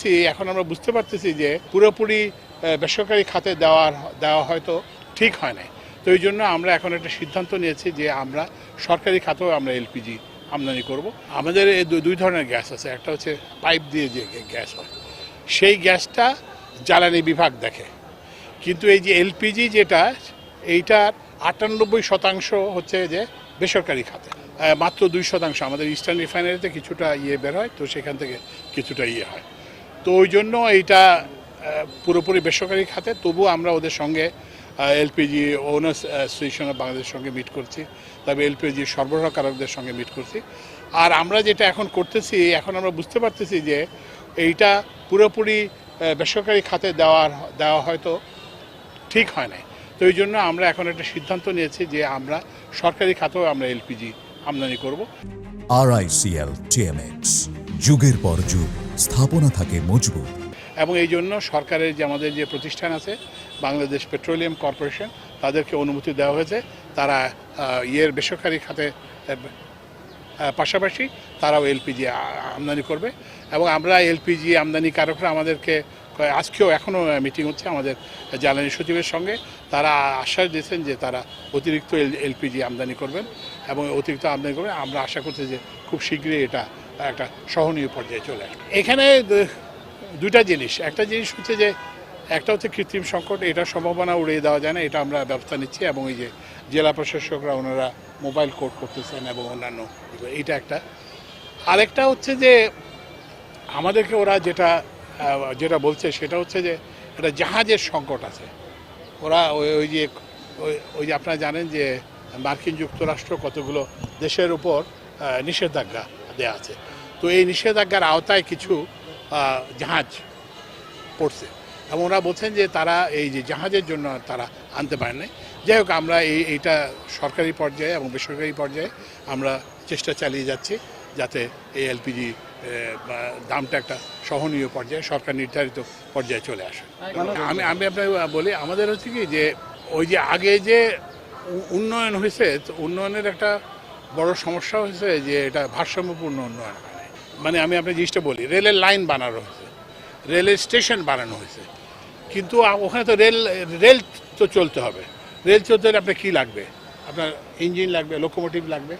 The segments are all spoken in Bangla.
করতেছি এখন আমরা বুঝতে পারতেছি যে পুরোপুরি বেসরকারি খাতে দেওয়া হয়তো ঠিক হয় নাই। তো এই জন্য আমরা এখন একটা সিদ্ধান্ত নিয়েছি যে আমরা সরকারি খাতেও আমরা এলপিজি আমদানি করব। আমাদের এই দুই ধরনের গ্যাস আছে, একটা হচ্ছে পাইপ দিয়ে যে গ্যাস হয় সেই গ্যাসটা জ্বালানি বিভাগ দেখে, কিন্তু এই যে এলপিজি যেটা এইটার 98% হচ্ছে যে বেসরকারি খাতে, মাত্র 2% আমাদের ইস্টার্ন রিফাইনারিতে কিছুটা বের হয়, তো সেখান থেকে কিছুটা হয়। তো ওই জন্য এইটা পুরোপুরি বেসরকারি খাতে, তবু আমরা ওদের সঙ্গে এলপিজি ওনার্স অ্যাসোসিয়েশন অফ বাংলাদেশের সঙ্গে মিট করছি, তবে এলপিজি সরবরাহকারকদের সঙ্গে মিট করছি। আর আমরা যেটা এখন করতেছি, এখন আমরা বুঝতে পারতেছি যে এইটা পুরোপুরি বেসরকারি খাতে দেওয়া হয়তো ঠিক হয় নাই। তো এই জন্য আমরা এখন একটা সিদ্ধান্ত নিয়েছি যে আমরা সরকারি খাতেও আমরা এলপিজি আমদানি করব। RICL TMX, যুগের পর যুগ স্থাপনা থাকে মজবুত। এবং এই জন্য সরকারের যে আমাদের যে প্রতিষ্ঠান আছে বাংলাদেশ পেট্রোলিয়াম কর্পোরেশন, তাদেরকে অনুমতি দেওয়া হয়েছে, তারা বেসরকারি খাতে পাশাপাশি তারাও এলপিজি আমদানি করবে। এবং আমরা এলপিজি আমদানিকারকরা আমাদেরকে আজকেও এখনও মিটিং হচ্ছে আমাদের জ্বালানি সচিবের সঙ্গে, তারা আশ্বাস দিয়েছেন যে তারা অতিরিক্ত এলপিজি আমদানি করবেন এবং অতিরিক্ত আমদানি করবেন। আমরা আশা করছি যে খুব শীঘ্রই এটা একটা সহনীয় পর্যায়ে চলে আসবে। এখানে দুইটা জিনিস, একটা জিনিস হচ্ছে যে একটা হচ্ছে কৃত্রিম সংকট, এটা সম্ভাবনা উড়িয়ে দেওয়া যায় না, এটা আমরা ব্যবস্থা নিচ্ছি। এবং এই যে জেলা প্রশাসকরা ওনারা মোবাইল কোর্ট করতেছেন এবং অন্যান্য, এইটা একটা। আরেকটা হচ্ছে যে আমাদেরকে ওরা যেটা বলছে সেটা হচ্ছে যে একটা জাহাজের সংকট আছে। ওরা ওই যে আপনারা জানেন যে মার্কিন যুক্তরাষ্ট্র কতগুলো দেশের উপর নিষেধাজ্ঞা দেওয়া আছে, তো এই নিষেধাজ্ঞার আওতায় কিছু জাহাজ পড়ছে এবং ওরা বলছেন যে তারা এই যে জাহাজের জন্য তারা আনতে পারেন নাই। যাই হোক, আমরা এইটা সরকারি পর্যায়ে এবং বেসরকারি পর্যায়ে আমরা চেষ্টা চালিয়ে যাচ্ছি যাতে এই এলপিজি দামটা একটা সহনীয় পর্যায়ে সরকার নির্ধারিত পর্যায়ে চলে আসে। আমি আপনাকে বলি, আমাদের হচ্ছে কি যে ওই যে আগে যে উন্নয়ন হয়েছে, উন্নয়নের একটা বড় সমস্যা হয়েছে যে এটা ভারসাম্যপূর্ণ উন্নয়ন হয় নাই। মানে আমি আপনাকে জিনিসটা বলি, রেলের লাইন বানানো হয়েছে, রেলের স্টেশন বানানো হয়েছে, কিন্তু ওখানে তো রেল তো চলতে হবে। রেল চলতে হলে আপনার কী লাগবে? আপনার ইঞ্জিন লাগবে, লোকোমোটিভ লাগবে,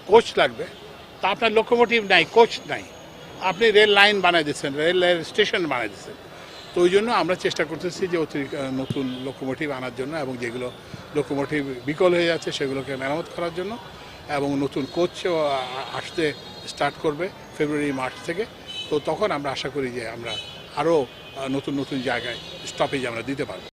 কোচ লাগবে। তা আপনার লোকোমোটিভ নাই, কোচ নাই, আপনি রেল লাইন বানাই দিচ্ছেন, রেলের স্টেশন বানাই দিচ্ছেন। তো ওই জন্য আমরা চেষ্টা করতেছি যে অতিরিক্ত নতুন লোকোমোটিভ আনার জন্য, এবং যেগুলো লোকোমোটিভ বিকল হয়ে যাচ্ছে সেগুলোকে মেরামত করার জন্য, এবং নতুন কোচও আসতে স্টার্ট করবে ফেব্রুয়ারি মার্চ থেকে। তো তখন আমরা আশা করি যে আমরা আরও নতুন নতুন জায়গায় স্টপেজ আমরা দিতে পারবো।